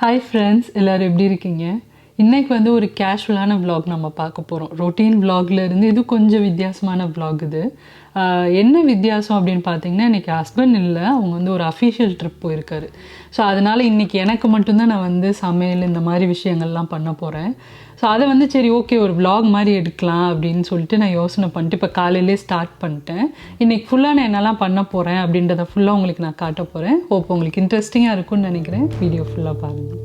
Hi friends, எல்லோரும் எப்படி இருக்கீங்க? இன்றைக்கி வந்து ஒரு கேஷுவலான vlog நம்ம பார்க்க போகிறோம். ரொட்டீன் இருந்து இது கொஞ்சம் வித்தியாசமான vlog இது. என்ன வித்தியாசம் அப்படின்னு பார்த்தீங்கன்னா, இன்றைக்கி ஹஸ்பண்ட் இல்லை, அவங்க வந்து ஒரு அஃபிஷியல் ட்ரிப் போயிருக்காரு. ஸோ அதனால் இன்றைக்கி எனக்கு மட்டும்தான் நான் வந்து சமையல் இந்த மாதிரி விஷயங்கள்லாம் பண்ண போகிறேன். ஸோ அதை வந்து சரி ஓகே ஒரு vlog மாதிரி எடுக்கலாம் அப்படின்னு சொல்லிட்டு நான் யோசனை பண்ணிட்டு இப்போ காலையிலே ஸ்டார்ட் பண்ணிட்டேன். இன்றைக்கி ஃபுல்லாக நான் என்னெல்லாம் பண்ண போகிறேன் அப்படின்றத ஃபுல்லாக உங்களுக்கு நான் காட்ட போகிறேன். ஹோப் உங்களுக்கு இன்ட்ரெஸ்டிங்காக இருக்கும்னு நினைக்கிறேன். வீடியோ ஃபுல்லாக பாருங்கள்.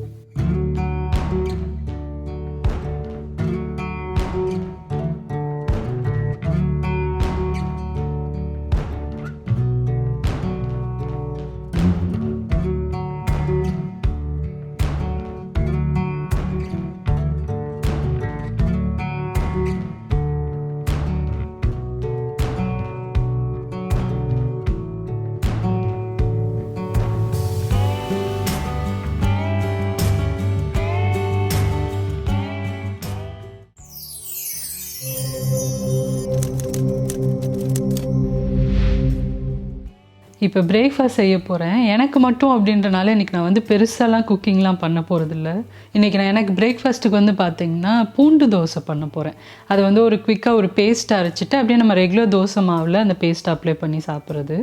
இப்போ பிரேக்ஃபாஸ்ட் செய்ய போகிறேன். எனக்கு மட்டும் அப்படின்றனால இன்றைக்கி நான் வந்து பெருசாலாம் குக்கிங்லாம் பண்ண போகிறதில்ல. இன்றைக்கி நான் எனக்கு பிரேக்ஃபாஸ்ட்டுக்கு வந்து பார்த்திங்கன்னா பூண்டு தோசை பண்ண போகிறேன். அது வந்து ஒரு குவிக்காக ஒரு பேஸ்ட் அரைச்சிட்டு அப்படியே நம்ம ரெகுலர் தோசை மாவில் அந்த பேஸ்ட் அப்ளை பண்ணி சாப்பிட்றது.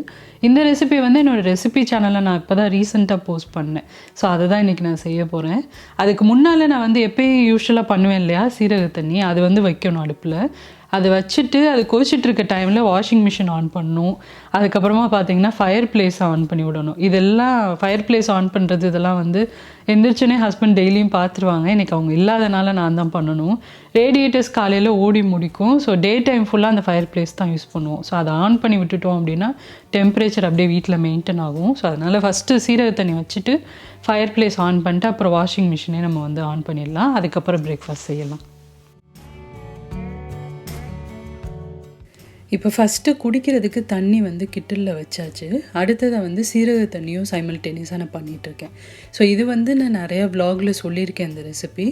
இந்த ரெசிபி வந்து என்னோடய ரெசிபி சேனலில் நான் இப்போ தான் ரீசெண்டாக போஸ்ட் பண்ணேன். ஸோ அதை தான் இன்றைக்கி நான் செய்ய போகிறேன். அதுக்கு முன்னால் நான் வந்து எப்போயும் யூஸ்வலாக பண்ணுவேன் இல்லையா, சீரக தண்ணி, அது வந்து வைக்கணும் அடுப்பில். அது வச்சுட்டு அது கொதிச்சிட்ருக்க டைமில் வாஷிங் மிஷின் ஆன் பண்ணணும். அதுக்கப்புறமா பார்த்திங்கன்னா ஃபயர் பிளேஸை ஆன் பண்ணி விடணும். இதெல்லாம் ஃபயர் பிளேஸ் ஆன் பண்ணுறது இதெல்லாம் வந்து எந்திரிச்சோன்னே ஹஸ்பண்ட் டெய்லியும் பார்த்துருவாங்க. இன்றைக்கி அவங்க இல்லாதனால நான் தான் பண்ணணும். ரேடியேட்டர்ஸ் காலையில் ஓடி முடிக்கும். ஸோ டே டைம் ஃபுல்லாக அந்த ஃபயர் பிளேஸ் தான் யூஸ் பண்ணுவோம். ஸோ அதை ஆன் பண்ணி விட்டுட்டோம் அப்படின்னா டெம்பரேச்சர் அப்படியே வீட்டில் மெயின்டைன் ஆகும். ஸோ அதனால் ஃபஸ்ட்டு சீரக தண்ணி வச்சுட்டு ஃபயர் பிளேஸ் ஆன் பண்ணிட்டு அப்புறம் வாஷிங் மிஷினே நம்ம வந்து ஆன் பண்ணிடலாம். அதுக்கப்புறம் பிரேக்ஃபாஸ்ட் செய்யலாம். இப்போ ஃபஸ்ட்டு குடிக்கிறதுக்கு தண்ணி வந்து கிட்டலில் வச்சாச்சு. அடுத்ததை வந்து சீரக தண்ணியும் சைமல்டேனியஸாக நான் பண்ணிகிட்ருக்கேன். ஸோ இது வந்து நான் நிறையா வ்ளாகில் சொல்லியிருக்கேன் இந்த ரெசிபி.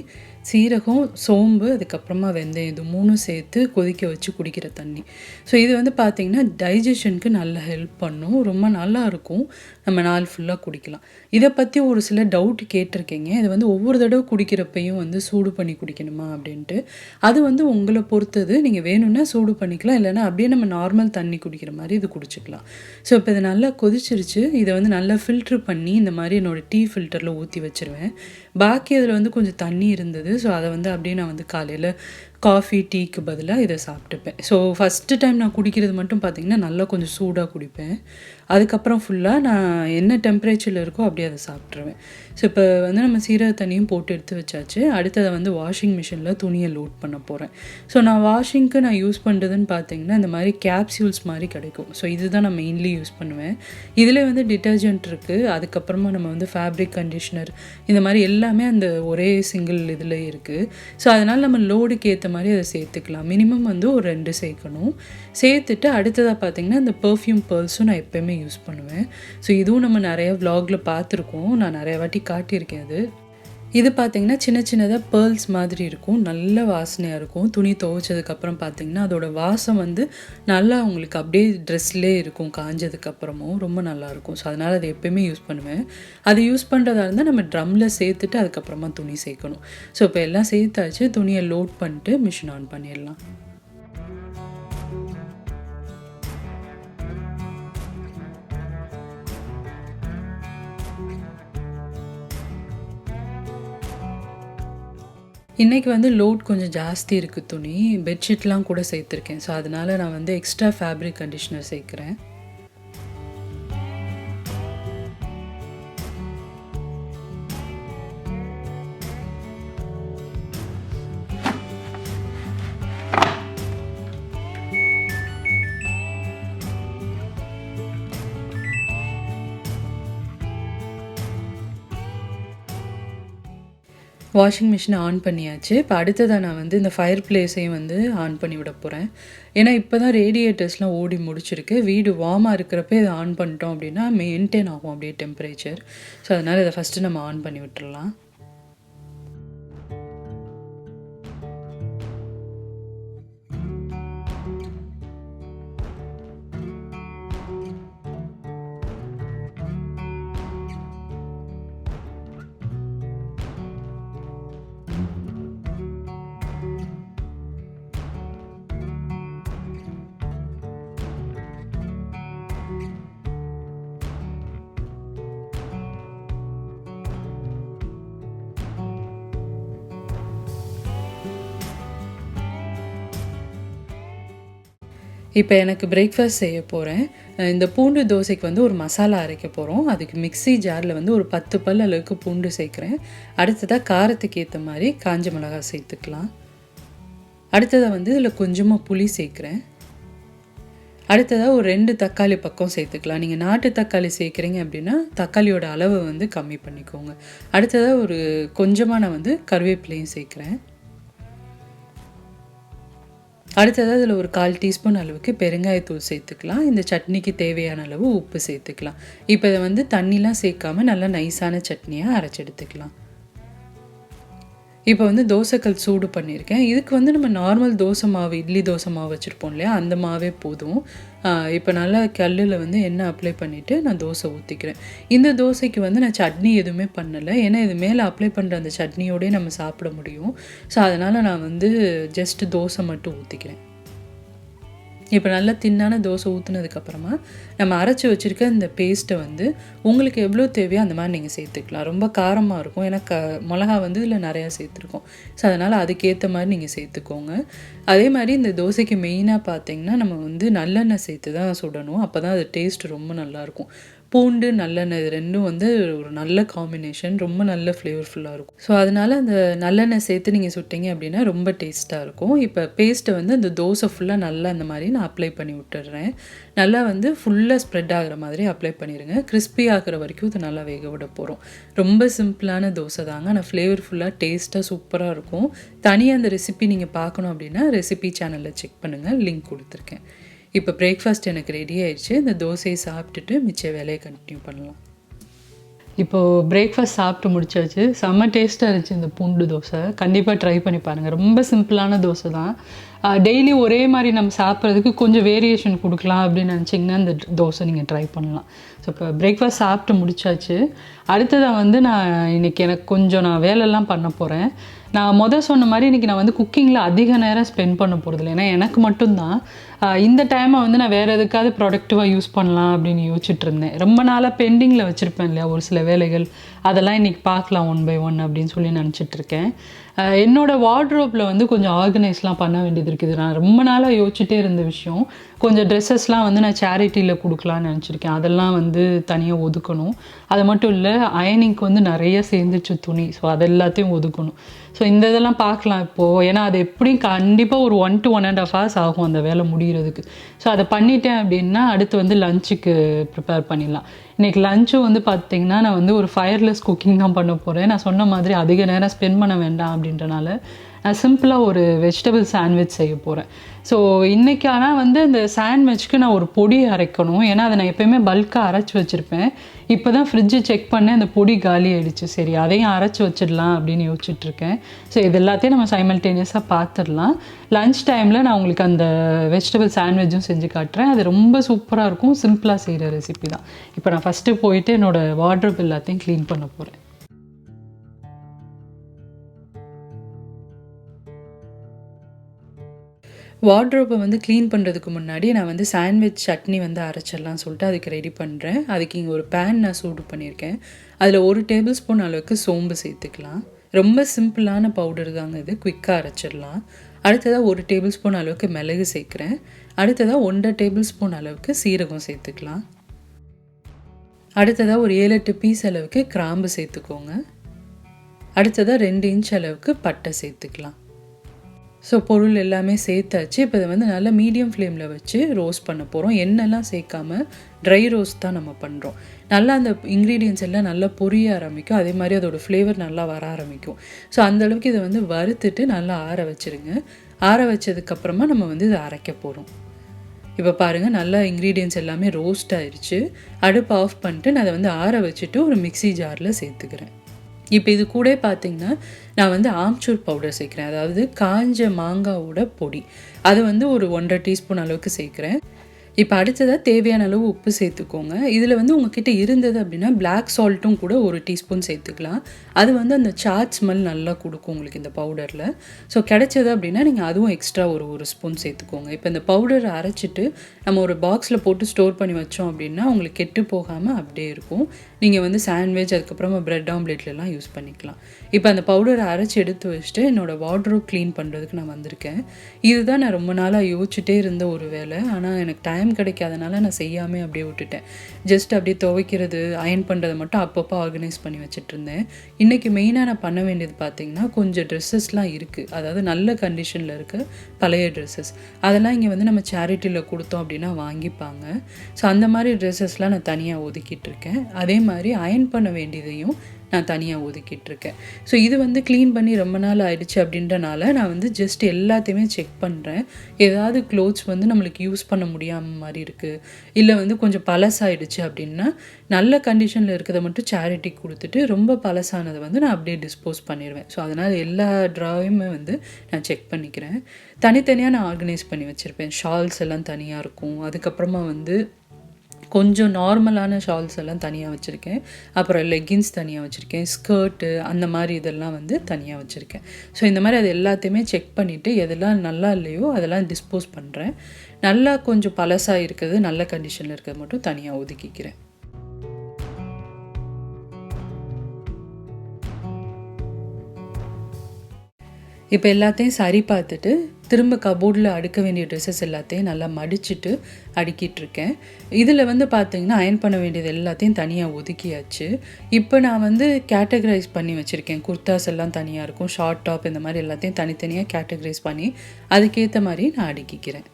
சீரகம், சோம்பு, அதுக்கப்புறமா வெந்தயம், இது மூணும் சேர்த்து கொதிக்க வச்சு குடிக்கிற தண்ணி. ஸோ இது வந்து பார்த்திங்கன்னா டைஜஷனுக்கு நல்லா ஹெல்ப் பண்ணும். ரொம்ப நல்லாயிருக்கும். நம்ம நாள் ஃபுல்லாக குடிக்கலாம். இதை பற்றி ஒரு சில டவுட் கேட்டிருக்கீங்க. இது வந்து ஒவ்வொரு தடவை குடிக்கிறப்பையும் வந்து சூடு பண்ணி குடிக்கணுமா அப்படின்ட்டு. அது வந்து உங்களை பொறுத்தது. நீங்கள் வேணும்னா சூடு பண்ணிக்கலாம், இல்லைன்னா அப்படியே நம்ம நார்மல் தண்ணி குடிக்கிற மாதிரி இது குடிச்சிக்கலாம். ஸோ இப்போ இது நல்லா கொதிச்சிருச்சு. இதை வந்து நல்லா ஃபில்ட்ரு பண்ணி இந்த மாதிரி என்னோடய டீ ஃபில்டரில் ஊற்றி வச்சுருவேன். பாக்கி அதில் வந்து கொஞ்சம் தண்ணி இருந்தது. ஸோ அதை வந்து அப்படியே நான் வந்து காலையில் காஃபி, டீக்கு பதிலாக இதை சாப்பிட்டுப்பேன். ஸோ ஃபஸ்ட்டு டைம் நான் குடிக்கிறது மட்டும் பார்த்திங்கன்னா நல்லா கொஞ்சம் சூடாக குடிப்பேன். அதுக்கப்புறம் ஃபுல்லாக நான் என்ன டெம்பரேச்சரில் இருக்கோ அப்படியே அதை சாப்பிட்ருவேன். ஸோ இப்போ வந்து நம்ம சீரக தண்ணியும் போட்டு எடுத்து வச்சாச்சு. அடுத்ததை வந்து வாஷிங் மிஷினில் துணியை லோட் பண்ண போகிறேன். ஸோ நான் வாஷிங்க்கு நான் யூஸ் பண்ணுறதுன்னு பார்த்திங்கன்னா இந்த மாதிரி கேப்சியூல்ஸ் மாதிரி கிடைக்கும். ஸோ இதுதான் நான் மெயின்லி யூஸ் பண்ணுவேன். இதில் வந்து டிட்டர்ஜென்ட் இருக்குது. அதுக்கப்புறமா நம்ம வந்து ஃபேப்ரிக் கண்டிஷ்னர் இந்த மாதிரி எல்லாமே அந்த ஒரே சிங்கிள் இதில் இருக்குது. ஸோ அதனால் நம்ம லோடுக்கு ஏற்ற மாதிரி அதை சேர்த்துக்கலாம். மினிமம் வந்து ஒரு 2 சேர்க்கணும். சேர்த்துட்டு அடுத்ததாக பார்த்திங்கன்னா இந்த பெர்ஃப்யூம் பேர்ல்ஸும் நான் எப்போயுமே யூஸ் பண்ணுவேன். ஸோ இதுவும் நம்ம நிறையா வ்ளாகில் பார்த்துருக்கோம். நான் நிறைய வாட்டி காட்டியிருக்கேன். இது பார்த்திங்கன்னா சின்ன சின்னதாக பேர்ல்ஸ் மாதிரி இருக்கும். நல்ல வாசனையாக இருக்கும். துணி துவைச்சதுக்கப்புறம் பார்த்திங்கன்னா அதோடய வாசம் வந்து நல்லா உங்களுக்கு அப்படியே ட்ரெஸ்லேயே இருக்கும். காஞ்சதுக்கப்புறமும் ரொம்ப நல்லாயிருக்கும். ஸோ அதனால் அதை எப்போயுமே யூஸ் பண்ணுவேன். அது யூஸ் பண்ணுறதா இருந்தால் நம்ம ட்ரம்மில் சேர்த்துட்டு அதுக்கப்புறமா துணி சேர்க்கணும். ஸோ இப்போ எல்லாம் சேர்த்தாச்சு. துணியை லோட் பண்ணிட்டு மிஷின் ஆன் பண்ணிடலாம். இன்றைக்கி வந்து லோட் கொஞ்சம் ஜாஸ்தி இருக்குது. துணி பெட்ஷீட்லாம் கூட சேர்த்துருக்கேன். ஸோ அதனால் நான் வந்து எக்ஸ்ட்ரா ஃபேப்ரிக் கண்டிஷ்னர் சேர்க்குறேன். வாஷிங் மிஷினை ஆன் பண்ணியாச்சு. இப்போ அடுத்ததாக நான் வந்து இந்த ஃபயர் பிளேஸையும் வந்து ஆன் பண்ணி விட போகிறேன். ஏன்னா இப்போ தான் ரேடியேட்டர்ஸ்லாம் ஓடி முடிச்சிருக்கு. வீடு வார்மாக இருக்கிறப்ப இதை ஆன் பண்ணிட்டோம் அப்படின்னா மெயின்டைன் ஆகும் அப்படியே டெம்பரேச்சர். ஸோ அதனால் இதை ஃபஸ்ட்டு நம்ம ஆன் பண்ணி விட்டுடலாம். இப்போ எனக்கு பிரேக்ஃபாஸ்ட் செய்ய போகிறேன். இந்த பூண்டு தோசைக்கு வந்து ஒரு மசாலா அரைக்க போகிறோம். அதுக்கு மிக்ஸி ஜாரில் வந்து ஒரு 10 பல் அளவுக்கு பூண்டு சேர்க்குறேன். அடுத்ததாக காரத்துக்கு ஏற்ற மாதிரி காஞ்ச மிளகாய் சேர்த்துக்கலாம். அடுத்ததாக வந்து இதில் கொஞ்சமாக புளி சேர்க்குறேன். அடுத்ததாக ஒரு 2 தக்காளி பக்கம் சேர்த்துக்கலாம். நீங்கள் நாட்டு தக்காளி சேர்க்குறீங்க அப்படின்னா தக்காளியோட அளவை வந்து கம்மி பண்ணிக்கோங்க. அடுத்ததாக ஒரு கொஞ்சமாக நான் வந்து கருவேப்பிலையும் சேர்க்குறேன். அடுத்ததாக இதில் ஒரு 1/4 டீஸ்பூன் அளவுக்கு பெருங்காயத்தூள் சேர்த்துக்கலாம். இந்த சட்னிக்கு தேவையான அளவு உப்பு சேர்த்துக்கலாம். இப்போ இதை வந்து தண்ணிலாம் சேர்க்காமல் நல்லா நைஸான சட்னியாக அரைச்சி எடுத்துக்கலாம். இப்போ வந்து தோசைக்கல் சூடு பண்ணியிருக்கேன். இதுக்கு வந்து நம்ம நார்மல் தோசை மாவு, இட்லி தோசை மாவு வச்சுருப்போம் இல்லையா, அந்த மாவே போதும். இப்போ நல்லா கல்லில் வந்து எண்ணெய் அப்ளை பண்ணிவிட்டு நான் தோசை ஊற்றிக்கிறேன். இந்த தோசைக்கு வந்து நான் சட்னி எதுவுமே பண்ணலை. ஏன்னா இது மேலே அப்ளை பண்ணுற அந்த சட்னியோடய நம்ம சாப்பிட முடியும். ஸோ அதனால் நான் வந்து ஜஸ்ட் தோசை மட்டும் ஊற்றிக்கிறேன். இப்போ நல்லா தின்னான தோசை ஊற்றுனதுக்கப்புறமா நம்ம அரைச்சி வச்சுருக்க இந்த பேஸ்ட்டை வந்து உங்களுக்கு எவ்வளோ தேவையோ அந்த மாதிரி நீங்கள் சேர்த்துக்கலாம். ரொம்ப காரமாக இருக்கும், ஏன்னா மிளகா வந்து இதில் நிறையா சேர்த்துருக்கோம். ஸோ அதனால் அதுக்கேற்ற மாதிரி நீங்கள் சேர்த்துக்கோங்க. அதே மாதிரி இந்த தோசைக்கு மெயினாக பார்த்தீங்கன்னா நம்ம வந்து நல்லெண்ணெய் சேர்த்து தான் சுடணும். அப்போ தான் அது டேஸ்ட் ரொம்ப நல்லாயிருக்கும். பூண்டு நல்லெண்ணெய் இது ரெண்டும் வந்து ஒரு நல்ல காம்பினேஷன், ரொம்ப நல்ல ஃப்ளேவர்ஃபுல்லாக இருக்கும். ஸோ அதனால் அந்த நல்லெண்ணெய் சேர்த்து நீங்கள் சுட்டிங்க அப்படின்னா ரொம்ப டேஸ்ட்டாக இருக்கும். இப்போ பேஸ்ட்டை வந்து அந்த தோசை ஃபுல்லாக நல்லா அந்த மாதிரி நான் அப்ளை பண்ணி விட்டுடுறேன். நல்லா வந்து ஃபுல்லாக ஸ்ப்ரெட் ஆகிற மாதிரி அப்ளை பண்ணிடுங்க. கிறிஸ்பி ஆகிற வரைக்கும் இது நல்லா வேக விட போகிறோம். ரொம்ப சிம்பிளான தோசை தாங்க, ஆனால் ஃப்ளேவர்ஃபுல்லாக டேஸ்ட்டாக சூப்பராக இருக்கும். தனியாக அந்த ரெசிபி நீங்கள் பார்க்கணும் அப்படின்னா ரெசிபி சேனலில் செக் பண்ணுங்கள், லிங்க் கொடுத்துருக்கேன். இப்போ பிரேக்ஃபாஸ்ட் எனக்கு ரெடி ஆயிடுச்சு. இந்த தோசையை சாப்பிட்டுட்டு மிச்ச வேலையை கண்டினியூ பண்ணலாம். இப்போது பிரேக்ஃபாஸ்ட் சாப்பிட்டு முடிச்சாச்சு. செம்ம டேஸ்ட்டாக இருந்துச்சு இந்த பூண்டு தோசை. கண்டிப்பாக ட்ரை பண்ணி பாருங்கள். ரொம்ப சிம்பிளான தோசை தான். டெய்லி ஒரே மாதிரி நம்ம சாப்பிட்றதுக்கு கொஞ்சம் வேரியேஷன் கொடுக்கலாம் அப்படின்னு நினச்சிங்கன்னா இந்த தோசை நீங்கள் ட்ரை பண்ணலாம். ஸோ இப்போ பிரேக்ஃபாஸ்ட் சாப்பிட்டு முடிச்சாச்சு. அடுத்ததாக வந்து இன்றைக்கி எனக்கு கொஞ்சம் நான் வேலைலாம் பண்ண போகிறேன். நான் சொன்ன மாதிரி இன்றைக்கி நான் வந்து குக்கிங்கில் அதிக நேரம் ஸ்பெண்ட் பண்ண போகிறதில்ல. ஏன்னா எனக்கு மட்டும்தான். இந்த டைமை வந்து நான் வேறு எதுக்காவது ப்ரொடக்டிவாக யூஸ் பண்ணலாம் அப்படின்னு யோசிச்சுட்டு இருந்தேன். ரொம்ப நாளாக பெண்டிங்கில் வச்சுருப்பேன் இல்லையா ஒரு சில வேலைகள், அதெல்லாம் இன்றைக்கி பார்க்கலாம் 1 by 1 அப்படின்னு சொல்லி நினச்சிட்ருக்கேன். என்னோடய வார்ட்ரோப்பில் வந்து கொஞ்சம் ஆர்கனைஸ்லாம் பண்ண வேண்டியது இருக்குது. நான் ரொம்ப நாளாக யோசிச்சுட்டே இருந்த விஷயம். கொஞ்சம் ட்ரெஸ்ஸஸ்லாம் வந்து நான் சேரிட்டியில் கொடுக்கலான்னு நினச்சிருக்கேன். அதெல்லாம் வந்து தனியாக ஒதுக்கணும். அது மட்டும் இல்லை, அயனிங்க்கு வந்து நிறைய சேர்ந்துச்சு துணி. ஸோ அது எல்லாத்தையும் ஒதுக்கணும். ஸோ இந்த இதெல்லாம் பார்க்கலாம் இப்போது. ஏன்னா அது எப்படியும் கண்டிப்பாக ஒரு 1 to 1.5 hours ஆகும் அந்த வேலை முடிகிறதுக்கு. ஸோ அதை பண்ணிட்டேன் அப்படின்னா அடுத்து வந்து லஞ்சுக்கு ப்ரிப்பேர் பண்ணிடலாம். இன்றைக்கி லஞ்சும் வந்து பார்த்திங்கன்னா நான் வந்து ஒரு ஃபயர்லெஸ் குக்கிங் தான் பண்ண போகிறேன். நான் சொன்ன மாதிரி அதிக நேரம் ஸ்பெண்ட் பண்ண வேண்டாம் அப்படின்றனால நான் சிம்பிளாக ஒரு வெஜிடபிள் சாண்ட்விச் செய்ய போகிறேன். ஸோ இன்றைக்கி ஆனால் வந்து இந்த சாண்ட்விச்க்கு நான் ஒரு பொடி அரைக்கணும். ஏன்னா அதை நான் எப்போயுமே பல்காக அரைச்சி வச்சுருப்பேன். இப்போ தான் ஃப்ரிட்ஜு செக் பண்ணேன், அந்த பொடி காலி ஆகிடுச்சு. சரி அதையும் அரைச்சி வச்சிடலாம் அப்படின்னு யோசிச்சுட்ருக்கேன். ஸோ இது எல்லாத்தையும் நம்ம சைமல்டேனியஸாக பார்த்துடலாம். லன்ச் டைமில் நான் உங்களுக்கு அந்த வெஜிடபிள் சாண்ட்விச்சும் செஞ்சு காட்டுறேன். அது ரொம்ப சூப்பராக இருக்கும். சிம்பிளாக செய்கிற ரெசிபி தான். இப்போ நான் ஃபஸ்ட்டு போயிட்டு என்னோடய வார்ட்ரோப் எல்லாத்தையும் க்ளீன் பண்ண போகிறேன். வார்ட்ரோப்பை வந்து க்ளீன் பண்ணுறதுக்கு முன்னாடி நான் வந்து சாண்ட்விச் சட்னி வந்து அரைச்சிடலாம் சொல்லிட்டு அதுக்கு ரெடி பண்ணுறேன். அதுக்கு இங்கே ஒரு பேன் நான் சூடு பண்ணியிருக்கேன். அதில் 1 டேபிள் ஸ்பூன் அளவுக்கு சோம்பு சேர்த்துக்கலாம். ரொம்ப சிம்பிளான பவுடர் தாங்க இது, குயிக்காக அரைச்சிடலாம். அடுத்ததாக 1 டேபிள் ஸ்பூன் அளவுக்கு மிளகு சேர்க்குறேன். அடுத்ததாக 1.5 டேபிள் ஸ்பூன் அளவுக்கு சீரகம் சேர்த்துக்கலாம். அடுத்ததாக ஒரு 7-8 பீஸ் அளவுக்கு கிராம்பு சேர்த்துக்கோங்க. அடுத்ததாக 2 இன்ச் அளவுக்கு பட்டை சேர்த்துக்கலாம். ஸோ பொருள் எல்லாமே சேர்த்தாச்சு. இப்போ இதை வந்து நல்லா மீடியம் ஃப்ளேமில் வச்சு ரோஸ்ட் பண்ண போகிறோம். எண்ணெய்லாம் சேர்க்காம ட்ரை ரோஸ்ட் தான் நம்ம பண்ணுறோம். நல்லா அந்த இன்க்ரீடியன்ஸ் எல்லாம் நல்லா பொரிய ஆரம்பிக்கும். அதே மாதிரி அதோடய ஃப்ளேவர் நல்லா வர ஆரம்பிக்கும். ஸோ அந்தளவுக்கு இதை வந்து வறுத்துட்டு நல்லா ஆற வச்சுருங்க. ஆற வச்சதுக்கப்புறமா நம்ம வந்து இதை அரைக்க போகிறோம். இப்போ பாருங்கள், நல்லா இன்க்ரீடியன்ஸ் எல்லாமே ரோஸ்ட் ஆயிடுச்சு. அடுப்பு ஆஃப் பண்ணிட்டு நான் அதை வந்து ஆற வச்சுட்டு ஒரு மிக்ஸி ஜாரில் சேர்த்துக்கிறேன். இப்போ இது கூட பார்த்திங்கன்னா நான் வந்து ஆம்ச்சூர் பவுடர் சேர்க்குறேன். அதாவது காஞ்ச மாங்காவோட பொடி. அது வந்து ஒரு 1.5 டீஸ்பூன் அளவுக்கு சேர்க்குறேன். இப்போ அடுத்ததாக தேவையான அளவு உப்பு சேர்த்துக்கோங்க. இதில் வந்து உங்ககிட்ட இருந்தது அப்படின்னா பிளாக் சால்ட்டும் கூட 1 டீஸ்பூன் சேர்த்துக்கலாம். அது வந்து அந்த சாட் ஸ்மெல் நல்லா கொடுக்கும் உங்களுக்கு இந்த பவுடரில். ஸோ கிடைச்சது அப்படின்னா நீங்கள் அதுவும் எக்ஸ்ட்ரா ஒரு ஸ்பூன் சேர்த்துக்கோங்க. இப்போ இந்த பவுடரை அரைச்சிட்டு நம்ம ஒரு பாக்ஸில் போட்டு ஸ்டோர் பண்ணி வச்சோம் அப்படின்னா உங்களுக்கு கெட்டு போகாமல் அப்படியே இருக்கும். நீங்கள் வந்து சாண்ட்விச் அதுக்கப்புறமா ப்ரெட் ஆம்லேட்லாம் யூஸ் பண்ணிக்கலாம். இப்போ அந்த பவுடரை அரைச்சி எடுத்து வச்சுட்டு என்னோடய வார்ட்ரோப் க்ளீன் பண்ணுறதுக்கு நான் வந்திருக்கேன். இதுதான் நான் ரொம்ப நாளாக யோசிச்சுட்டே இருந்த ஒரு வேலை. ஆனால் எனக்கு டைம் கிடைக்காதனால நான் செய்யாமல் அப்படியே விட்டுட்டேன். ஜஸ்ட் அப்படியே துவைக்கிறது அயர்ன் பண்ணுறதை மட்டும் அப்பப்போ ஆர்கனைஸ் பண்ணி வச்சுட்டு இருந்தேன். இன்றைக்கி மெயினாக நான் பண்ண வேண்டியது பார்த்திங்கன்னா கொஞ்சம் ட்ரெஸ்ஸஸ்லாம் இருக்குது. அதாவது நல்ல கண்டிஷனில் இருக்க பழைய ட்ரெஸ்ஸஸ் அதெல்லாம் இங்கே வந்து நம்ம சேரிட்டியில் கொடுத்தோம் அப்படின்னா வாங்கிப்பாங்க. ஸோ அந்த மாதிரி ட்ரெஸ்ஸஸ்லாம் நான் தனியாக ஒதுக்கிட்டு இருக்கேன். அதே மாதிரி அயர்ன் பண்ண வேண்டியதையும் நான் தனியாக ஒதுக்கிட்டுருக்கேன். ஸோ இது வந்து க்ளீன் பண்ணி ரொம்ப நாள் ஆயிடுச்சு அப்படின்றனால நான் வந்து ஜஸ்ட் எல்லாத்தையுமே செக் பண்ணுறேன். ஏதாவது க்ளோத்ஸ் வந்து நம்மளுக்கு யூஸ் பண்ண முடியாமல் மாதிரி இருக்குது, இல்லை வந்து கொஞ்சம் பழசாயிடுச்சு அப்படின்னா நல்ல கண்டிஷனில் இருக்கிறத மட்டும் சேரிட்டிக்கு கொடுத்துட்டு ரொம்ப பழசானதை வந்து நான் அப்படியே டிஸ்போஸ் பண்ணிடுவேன். ஸோ அதனால் எல்லா ட்ராயுமே வந்து நான் செக் பண்ணிக்கிறேன். தனித்தனியாக நான் ஆர்கனைஸ் பண்ணி வச்சுருப்பேன். ஷால்ஸ் எல்லாம் தனியாக இருக்கும். அதுக்கப்புறமா வந்து கொஞ்சம் நார்மலான ஷால்ஸ் எல்லாம் தனியாக வச்சுருக்கேன். அப்புறம் லெகின்ஸ் தனியாக வச்சுருக்கேன். ஸ்கர்ட்டு அந்த மாதிரி இதெல்லாம் வந்து தனியாக வச்சுருக்கேன். ஸோ இந்த மாதிரி அது எல்லாத்தையுமே செக் பண்ணிவிட்டு எதெல்லாம் நல்லா இல்லையோ அதெல்லாம் டிஸ்போஸ் பண்ணுறேன். நல்லா கொஞ்சம் பழசாக இருக்கிறது நல்ல கண்டிஷனில் இருக்கிறது மட்டும் தனியாக ஒதுக்கிக்கிறேன். இப்போ எல்லாத்தையும் சரி பார்த்துட்டு திரும்ப கபோர்டில் அடுக்க வேண்டிய ட்ரெஸ்ஸஸ் எல்லாத்தையும் நல்லா மடிச்சுட்டு அடுக்கிட்டுருக்கேன். இதில் வந்து பார்த்திங்கன்னா அயர்ன் பண்ண வேண்டியது எல்லாத்தையும் தனியாக ஒதுக்கியாச்சு. இப்போ நான் வந்து கேட்டகரைஸ் பண்ணி வச்சுருக்கேன். குர்தாஸ் எல்லாம் தனியாக இருக்கும், ஷார்ட் டாப் இந்த மாதிரி எல்லாத்தையும் தனித்தனியாக கேட்டகரைஸ் பண்ணி அதுக்கேற்ற மாதிரி நான் அடுக்கிக்கிறேன்.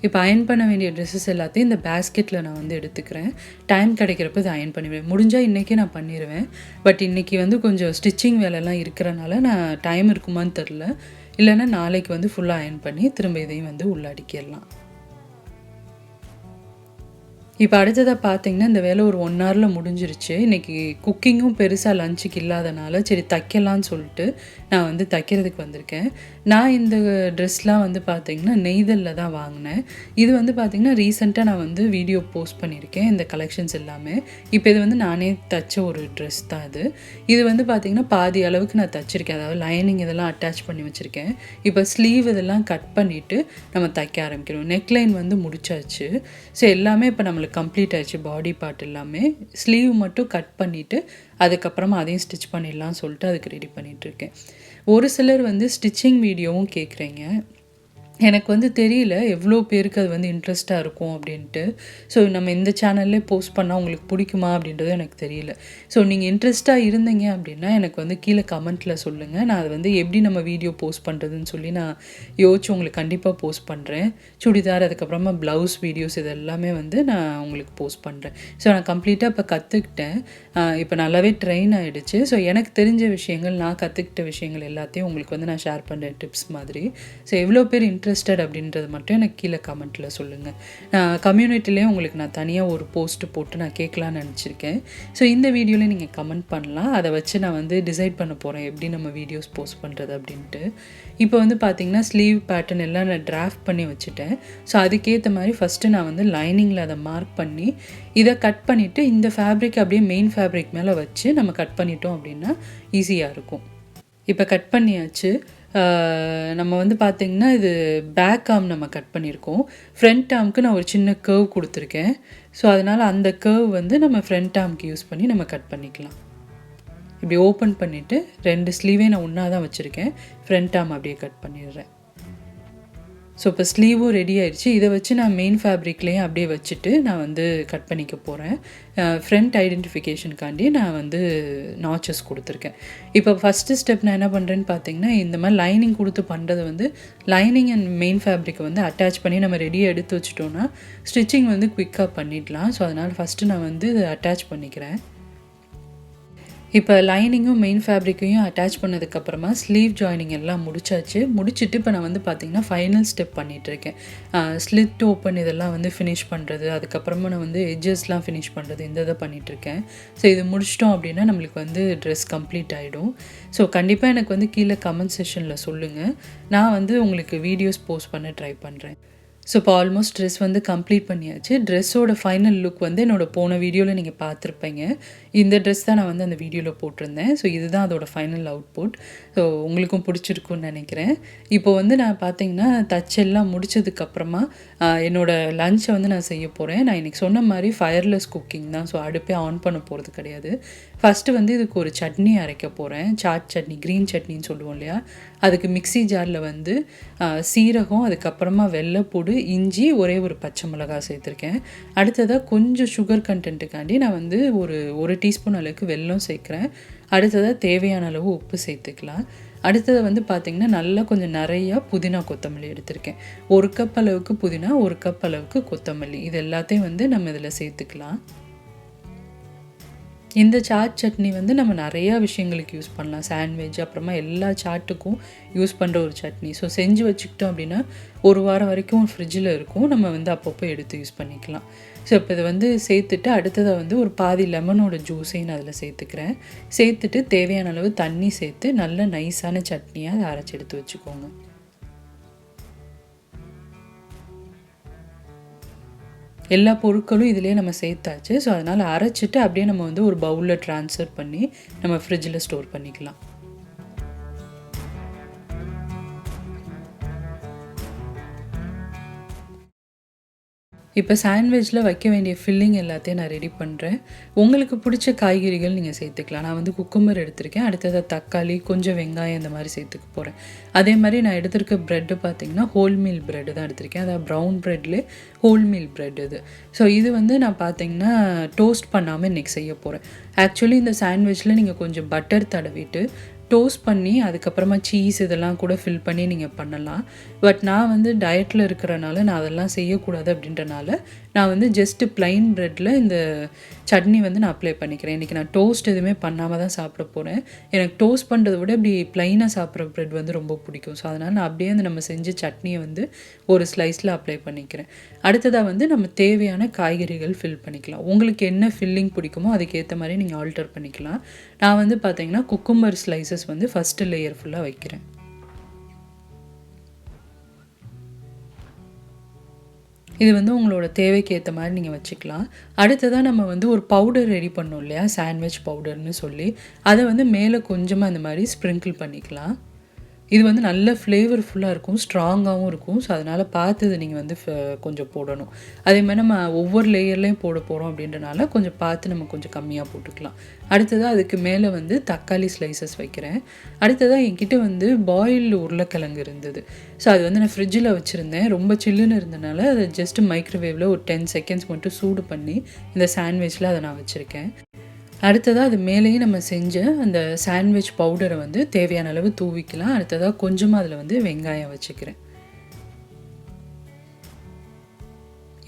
இப்போ அயர்ன் பண்ண வேண்டிய ட்ரெஸ்ஸஸ் எல்லாத்தையும் இந்த பேஸ்கெட்டில் நான் வந்து எடுத்துக்கிறேன். டைம் கிடைக்கிறப்ப இதை அயர்ன் பண்ணிவிடுவேன். முடிஞ்சால் இன்றைக்கே நான் பண்ணிடுவேன். பட் இன்றைக்கி வந்து கொஞ்சம் ஸ்டிச்சிங் வேலைலாம் இருக்கிறனால நான் டைம் இருக்குமான்னு தெரில. இல்லைன்னா நாளைக்கு வந்து ஃபுல்லாக அயர்ன் பண்ணி திரும்ப இதையும் வந்து உள்ள அடிக்கிடலாம். இப்போ அடுத்ததாக பார்த்திங்கன்னா இந்த வேலை ஒரு 1 ஹவரில் முடிஞ்சிருச்சு. இன்றைக்கி குக்கிங்கும் பெருசாக லஞ்சுக்கு இல்லாதனால சரி தைக்கலான்னு சொல்லிட்டு நான் வந்து தைக்கிறதுக்கு வந்திருக்கேன். நான் இந்த ட்ரெஸ்லாம் வந்து பார்த்திங்கன்னா நெய்தலில் தான் வாங்கினேன். இது வந்து பார்த்திங்கன்னா ரீசெண்டாக நான் வந்து வீடியோ போஸ்ட் பண்ணியிருக்கேன் இந்த கலெக்ஷன்ஸ் எல்லாமே. இப்போ இது வந்து நானே தைச்ச ஒரு ட்ரெஸ் தான் இது. இது வந்து பார்த்திங்கன்னா பாதி அளவுக்கு நான் தைச்சிருக்கேன். அதாவது லைனிங் இதெல்லாம் அட்டாச் பண்ணி வச்சுருக்கேன். இப்போ ஸ்லீவ் இதெல்லாம் கட் பண்ணிவிட்டு நம்ம தைக்க ஆரம்பிக்கிறோம். நெக்லைன் வந்து முடிச்சாச்சு. ஸோ எல்லாமே இப்போ நம்மளுக்கு கம்ப்ளீட் ஆயிடுச்சு. பாடி பார்ட் எல்லாமே ஸ்லீவ் மட்டும் கட் பண்ணிவிட்டு அதுக்கப்புறமா அதையும் ஸ்டிச் பண்ணிடலாம் சொல்லிட்டு அதுக்கு ரெடி பண்ணிகிட்ருக்கேன். ஒரு சிலர் வந்து ஸ்டிச்சிங் வீடியோவும் கேட்குறீங்க. எனக்கு வந்து தெரியல எவ்வளோ பேருக்கு அது வந்து இன்ட்ரெஸ்ட்டாக இருக்கும் அப்படின்ட்டு. ஸோ நம்ம இந்த சேனல்லே போஸ்ட் பண்ணால் உங்களுக்கு பிடிக்குமா அப்படின்றது எனக்கு தெரியல. ஸோ நீங்கள் இன்ட்ரெஸ்ட்டாக இருந்தீங்க அப்படின்னா எனக்கு வந்து கீழே கமெண்ட்டில் சொல்லுங்கள். நான் அது வந்து எப்படி நம்ம வீடியோ போஸ்ட் பண்ணுறதுன்னு சொல்லி நான் யோசிச்சு உங்களுக்கு கண்டிப்பாக போஸ்ட் பண்ணுறேன். சுடிதார் அதுக்கப்புறமா ப்ளவுஸ் வீடியோஸ் இது எல்லாமே வந்து நான் உங்களுக்கு போஸ்ட் பண்ணுறேன். ஸோ நான் கம்ப்ளீட்டாக இப்போ கற்றுக்கிட்டேன். இப்போ நல்லாவே ட்ரெயின் ஆகிடுச்சு. ஸோ எனக்கு தெரிஞ்ச விஷயங்கள் நான் கற்றுக்கிட்ட விஷயங்கள் எல்லாத்தையும் உங்களுக்கு வந்து நான் ஷேர் பண்ணுறேன் டிப்ஸ் மாதிரி. ஸோ எவ்வளோ பேர் இன்ட்ரெஸ்டட் அப்படின்றது மட்டும் எனக்கு கீழே கமெண்ட்டில் சொல்லுங்கள். நான் கம்யூனிட்டிலேயே உங்களுக்கு நான் தனியாக ஒரு போஸ்ட்டு போட்டு நான் கேட்கலான்னு நினச்சிருக்கேன். ஸோ இந்த வீடியோவில் நீங்கள் கமெண்ட் பண்ணலாம். அதை வச்சு நான் வந்து டிசைட் பண்ண போகிறேன் எப்படி நம்ம வீடியோஸ் போஸ்ட் பண்ணுறது அப்படின்ட்டு. இப்போ வந்து பார்த்திங்கன்னா ஸ்லீவ் பேட்டர்ன் எல்லாம் நான் டிராஃப்ட் பண்ணி வச்சுட்டேன். ஸோ அதுக்கேற்ற மாதிரி ஃபஸ்ட்டு நான் வந்து லைனிங்கில் அதை மார்க் பண்ணி இதை கட் பண்ணிவிட்டு இந்த ஃபேப்ரிக் அப்படியே மெயின் ஃபேப்ரிக் மேலே வச்சு நம்ம கட் பண்ணிட்டோம் அப்படின்னா ஈஸியாக இருக்கும். இப்போ கட் பண்ணியாச்சு. நம்ம வந்து பார்த்திங்கன்னா இது பேக் ஆர்ம் நம்ம கட் பண்ணியிருக்கோம். ஃப்ரண்ட் ஆர்முக்கு நான் ஒரு சின்ன கர்வ் கொடுத்துருக்கேன். ஸோ அதனால் அந்த கர்வ் வந்து நம்ம ஃப்ரண்ட் ஆர்முக்கு யூஸ் பண்ணி நம்ம கட் பண்ணிக்கலாம். இப்படி ஓப்பன் பண்ணிவிட்டு 2 ஸ்லீவே நான் ஒன்றா தான் வச்சுருக்கேன். ஃப்ரண்ட் ஆர்ம் அப்படியே கட் பண்ணிடுறேன். ஸோ இப்போ ஸ்லீவும் ரெடி ஆயிடுச்சு. இதை வச்சு நான் மெயின் ஃபேப்ரிக்லேயும் அப்படியே வச்சுட்டு நான் வந்து கட் பண்ணிக்க போகிறேன். ஃப்ரண்ட் ஐடென்டிஃபிகேஷனுக்காண்டி நான் வந்து நாச்சஸ் கொடுத்துருக்கேன். இப்போ ஃபஸ்ட்டு ஸ்டெப் நான் என்ன பண்ணுறேன்னு பார்த்தீங்கன்னா இந்த மாதிரி லைனிங் கொடுத்து பண்ணுறது வந்து லைனிங் அண்ட் மெயின் ஃபேப்ரிக்கை வந்து அட்டாச் பண்ணி நம்ம ரெடியாக எடுத்து வச்சிட்டோன்னா ஸ்டிச்சிங் வந்து குயிக்காக பண்ணிடலாம். ஸோ அதனால் ஃபஸ்ட்டு நான் வந்து இதை அட்டாச் பண்ணிக்கிறேன். இப்போ லைனிங்கும் மெயின் ஃபேப்ரிக்கையும் அட்டாச் பண்ணதுக்கப்புறமா ஸ்லீவ் ஜாயினிங் எல்லாம் முடிச்சாச்சு. முடிச்சுட்டு இப்போ நான் வந்து பார்த்திங்கன்னா ஃபைனல் ஸ்டெப் பண்ணிகிட்ருக்கேன். ஸ்லிட் ஓப்பன் இதெல்லாம் வந்து ஃபினிஷ் பண்ணுறது, அதுக்கப்புறமா நான் வந்து எட்ஜஸ்லாம் ஃபினிஷ் பண்ணுறது, இந்த இதை பண்ணிகிட்ருக்கேன். ஸோ இது முடிச்சிட்டோம் அப்படின்னா நம்மளுக்கு வந்து ட்ரெஸ் கம்ப்ளீட் ஆகிடும். ஸோ கண்டிப்பாக எனக்கு வந்து கீழே கமெண்ட் செக்ஷனில் சொல்லுங்கள். நான் வந்து உங்களுக்கு வீடியோஸ் போஸ்ட் பண்ண ட்ரை பண்ணுறேன். ஸோ இப்போ ஆல்மோஸ்ட் ட்ரெஸ் வந்து கம்ப்ளீட் பண்ணியாச்சு. ட்ரெஸ்ஸோட ஃபைனல் லுக் வந்து என்னோடய போன வீடியோவில் நீங்கள் பார்த்துருப்பீங்க. இந்த ட்ரெஸ் தான் நான் வந்து அந்த வீடியோவில் போட்டிருந்தேன். ஸோ இதுதான் அதோடய ஃபைனல் அவுட்புட். ஸோ உங்களுக்கும் பிடிச்சிருக்குன்னு நினைக்கிறேன். இப்போ வந்து நான் பார்த்தீங்கன்னா தச்செல்லாம் முடிச்சதுக்கப்புறமா என்னோடய லஞ்சை வந்து நான் செய்ய போகிறேன். நான் இன்றைக்கி சொன்ன மாதிரி ஃபயர்லெஸ் குக்கிங் தான். ஸோ அடுப்பே ஆன் பண்ண போகிறது கிடையாது. ஃபஸ்ட்டு வந்து இதுக்கு ஒரு சட்னி அரைக்க போகிறேன். சாட் சட்னி, க்ரீன் சட்னின்னு சொல்லுவோம் இல்லையா, அதுக்கு மிக்ஸி ஜாரில் வந்து சீரகம், அதுக்கப்புறமா வெள்ளைப்பூடு, இஞ்சி, ஒரே ஒரு பச்சை மிளகாய் சேர்த்துருக்கேன். அடுத்ததாக கொஞ்சம் சுகர் கண்டென்ட்டுக்காண்டி நான் வந்து ஒரு டீஸ்பூன் அளவுக்கு வெல்லம் சேர்க்குறேன். அடுத்ததாக தேவையான அளவு உப்பு சேர்த்துக்கலாம். அடுத்தது வந்து பார்த்திங்கன்னா நல்லா கொஞ்சம் நிறையா புதினா கொத்தமல்லி எடுத்திருக்கேன். 1 கப் அளவுக்கு புதினா, 1 கப் அளவுக்கு கொத்தமல்லி, இது எல்லாத்தையும் வந்து நம்ம இதில் சேர்த்துக்கலாம். இந்த சாட் சட்னி வந்து நம்ம நிறையா விஷயங்களுக்கு யூஸ் பண்ணலாம். சாண்ட்விச், அப்புறமா எல்லா சாட்டுக்கும் யூஸ் பண்ணுற ஒரு சட்னி. ஸோ செஞ்சு வச்சுக்கிட்டோம் அப்படின்னா 1 வாரம் வரைக்கும் ஃப்ரிட்ஜில் இருக்கும். நம்ம வந்து அப்பப்போ எடுத்து யூஸ் பண்ணிக்கலாம். ஸோ இப்போ இதை வந்து சேர்த்துட்டு அடுத்ததை வந்து ஒரு பாதி லெமனோட ஜூஸையும் நான் அதில் சேர்த்துக்கிறேன். சேர்த்துட்டு தேவையான அளவு தண்ணி சேர்த்து நல்ல நைஸான சட்னியாக அதை அரைச்சி எடுத்து வச்சுக்கோங்க. எல்லா பொருட்களும் இதிலே நம்ம சேர்த்தாச்சு. ஸோ அதனால் அரைச்சிட்டு அப்படியே நம்ம வந்து ஒரு பவுலில் ட்ரான்ஸ்ஃபர் பண்ணி நம்ம ஃப்ரிட்ஜில் ஸ்டோர் பண்ணிக்கலாம். இப்போ சாண்ட்விச்சில் வைக்க வேண்டிய ஃபில்லிங் எல்லாத்தையும் நான் ரெடி பண்ணுறேன். உங்களுக்கு பிடிச்ச காய்கறிகள் நீங்கள் சேர்த்துக்கலாம். நான் வந்து குக்கும்பர் எடுத்திருக்கேன். அடுத்தது தக்காளி, கொஞ்சம் வெங்காயம் இந்த மாதிரி சேர்த்துக்க போகிறேன். அதே மாதிரி நான் எடுத்திருக்க ப்ரெட்டு பார்த்திங்கன்னா ஹோல் மீல் ப்ரெட்டு தான் எடுத்திருக்கேன். அதாவது ப்ரௌன் ப்ரெட்லேயே ஹோல் மீல் ப்ரெட் இது. ஸோ இது வந்து நான் பார்த்திங்கன்னா டோஸ்ட் பண்ணாமல் இன்றைக்கி செய்ய போகிறேன். ஆக்சுவலி இந்த சாண்ட்விச்சில் நீங்கள் கொஞ்சம் பட்டர் தடவிட்டு டோஸ்ட் பண்ணி அதுக்கப்புறமா சீஸ் இதெல்லாம் கூட ஃபில் பண்ணி நீங்கள் பண்ணலாம். பட் நான் வந்து டயட்டில் இருக்கிறனால நான் அதெல்லாம் செய்யக்கூடாது அப்படின்றனால நான் வந்து ஜஸ்ட்டு ப்ளைன் ப்ரெட்டில் இந்த சட்னி வந்து நான் அப்ளை பண்ணிக்கிறேன். இன்றைக்கி நான் டோஸ்ட் எதுவுமே பண்ணாமல் தான் சாப்பிட போகிறேன். எனக்கு டோஸ்ட் பண்ணுறதை விட இப்படி ப்ளைனாக சாப்பிட்ற ப்ரெட் வந்து ரொம்ப பிடிக்கும். ஸோ அதனால் நான் அப்படியே அந்த நம்ம செஞ்ச சட்னியை வந்து ஒரு ஸ்லைஸில் அப்ளை பண்ணிக்கிறேன். அடுத்ததாக வந்து நம்ம தேவையான காய்கறிகள் ஃபில் பண்ணிக்கலாம். உங்களுக்கு என்ன ஃபில்லிங் பிடிக்குமோ அதுக்கேற்ற மாதிரி நீங்கள் ஆல்டர் பண்ணிக்கலாம். நான் வந்து பார்த்தீங்கன்னா குக்கும்பர் ஸ்லைசஸ் வந்து ஃபஸ்ட்டு லேயர் ஃபுல்லாக வைக்கிறேன். இது வந்து உங்களோட தேவைக்கு ஏற்ற மாதிரி நீங்கள் வச்சுக்கலாம். அடுத்ததாக நம்ம வந்து ஒரு பவுடர் ரெடி பண்ணோம் இல்லையா, சாண்ட்விச் பவுடர்னு சொல்லி, அதை வந்து மேலே கொஞ்சமாக இந்த மாதிரி ஸ்ப்ரிங்கிள் பண்ணிக்கலாம். இது வந்து நல்ல ஃப்ளேவர்ஃபுல்லாக இருக்கும், ஸ்ட்ராங்காகவும் இருக்கும். ஸோ அதனால் பார்த்து இதை நீங்கள் வந்து கொஞ்சம் போடணும். அதே மாதிரி நம்ம ஒவ்வொரு லேயர்லேயும் போட போகிறோம் அப்படின்றனால கொஞ்சம் பார்த்து நம்ம கொஞ்சம் கம்மியாக போட்டுக்கலாம். அடுத்ததாக அதுக்கு மேலே வந்து தக்காளி ஸ்லைசஸ் வைக்கிறேன். அடுத்ததாக என்கிட்ட வந்து பாயில்டு உருளைக்கிழங்கு இருந்தது. ஸோ அது வந்து நான் ஃப்ரிட்ஜில் வச்சுருந்தேன். ரொம்ப சில்லுன்னு இருந்தனால அதை ஜஸ்ட்டு மைக்ரோவேவில் ஒரு 10 செகண்ட்ஸ் மட்டும் சூடு பண்ணி இந்த சாண்ட்விச்சில் அதை நான் வச்சுருக்கேன். அடுத்ததாக அது மேலேயும் நம்ம செஞ்ச அந்த சாண்ட்விச் பவுடரை வந்து தேவையான அளவு தூவிக்கலாம். அடுத்ததாக கொஞ்சமாக அதில் வந்து வெங்காயம் வச்சுக்கிறேன்.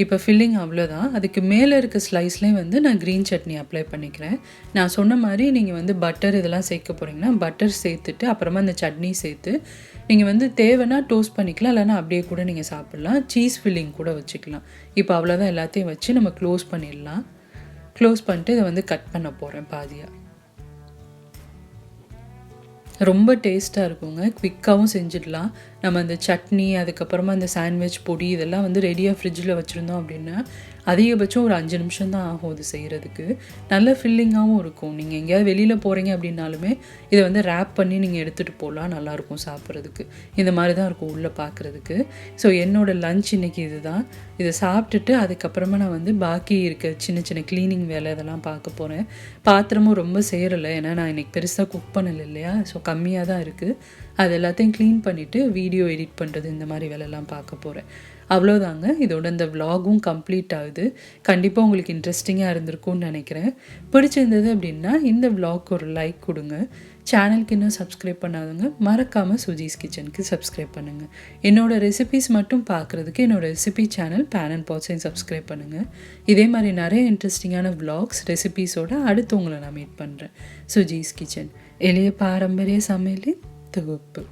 இப்போ ஃபில்லிங் அவ்வளோதான். அதுக்கு மேலே இருக்க ஸ்லைஸ்லேயும் வந்து நான் க்ரீன் சட்னி அப்ளை பண்ணிக்கிறேன். நான் சொன்ன மாதிரி நீங்கள் வந்து பட்டர் இதெல்லாம் சேர்க்க போகிறீங்கன்னா பட்டர் சேர்த்துட்டு அப்புறமா அந்த சட்னி சேர்த்து நீங்கள் வந்து தேவைன்னா டோஸ்ட் பண்ணிக்கலாம், இல்லைனா அப்படியே கூட நீங்கள் சாப்பிட்லாம். சீஸ் ஃபில்லிங் கூட வச்சுக்கலாம். இப்போ அவ்வளோதான், எல்லாத்தையும் வச்சு நம்ம க்ளோஸ் பண்ணிடலாம். க்ளோஸ் பண்ணிட்டு இதை வந்து கட் பண்ண போகிறேன் பாதியாக. ரொம்ப டேஸ்ட்டாக இருக்குங்க, குவிக்காகவும் செஞ்சிடலாம். நம்ம அந்த சட்னி, அதுக்கப்புறமா அந்த சாண்ட்விச் பொடி இதெல்லாம் வந்து ரெடியாக ஃப்ரிட்ஜில் வச்சுருந்தோம் அப்படின்னா அதிகபட்சம் ஒரு 5 நிமிஷம் தான் ஆகும் இது செய்கிறதுக்கு. நல்ல ஃபில்லிங்காகவும் இருக்கும். நீங்கள் எங்கேயாவது வெளியில் போகிறீங்க அப்படின்னாலுமே இதை வந்து ரேப் பண்ணி நீங்கள் எடுத்துகிட்டு போகலாம், நல்லாயிருக்கும் சாப்பிட்றதுக்கு. இந்த மாதிரி தான் இருக்கும் உள்ளே பார்க்குறதுக்கு. ஸோ என்னோடய லன்ச் இன்றைக்கி இது தான். இதை சாப்பிட்டுட்டு அதுக்கப்புறமா நான் வந்து பாக்கி இருக்க சின்ன சின்ன க்ளீனிங் வேலை இதெல்லாம் பார்க்க போகிறேன். பாத்திரமும் ரொம்ப சேரலை, ஏன்னா நான் இன்றைக்கி பெருசாக குக் பண்ணலை இல்லையா, ஸோ கம்மியாக தான் இருக்குது. அது எல்லாத்தையும் க்ளீன் பண்ணிவிட்டு வீடியோ எடிட் பண்ணுறது இந்த மாதிரி வேலையெல்லாம் பார்க்க போகிறேன். அவ்வளோதாங்க. இதோட இந்த விலாகும் கம்ப்ளீட் ஆகுது. கண்டிப்பாக உங்களுக்கு இன்ட்ரெஸ்டிங்காக இருந்திருக்கும்னு நினைக்கிறேன். பிடிச்சிருந்தது அப்படின்னா இந்த விலாக் ஒரு லைக் கொடுங்க. சேனலுக்கு இன்னும் சப்ஸ்கிரைப் பண்ணாதவங்க மறக்காமல் சுஜிஸ் கிச்சனுக்கு சப்ஸ்கிரைப் பண்ணுங்கள். என்னோடய ரெசிபீஸ் மட்டும் பார்க்குறதுக்கு என்னோடய ரெசிபி சேனல் பேன் அண்ட் பாட்ஸையும் சப்ஸ்கிரைப் பண்ணுங்கள். இதே மாதிரி நிறைய இன்ட்ரெஸ்டிங்கான விலாக்ஸ் ரெசிபீஸோடு அடுத்து உங்களை நான் மீட் பண்ணுறேன். சுஜிஸ் கிச்சன், எளிய பாரம்பரிய சமையலின் தொகுப்பு.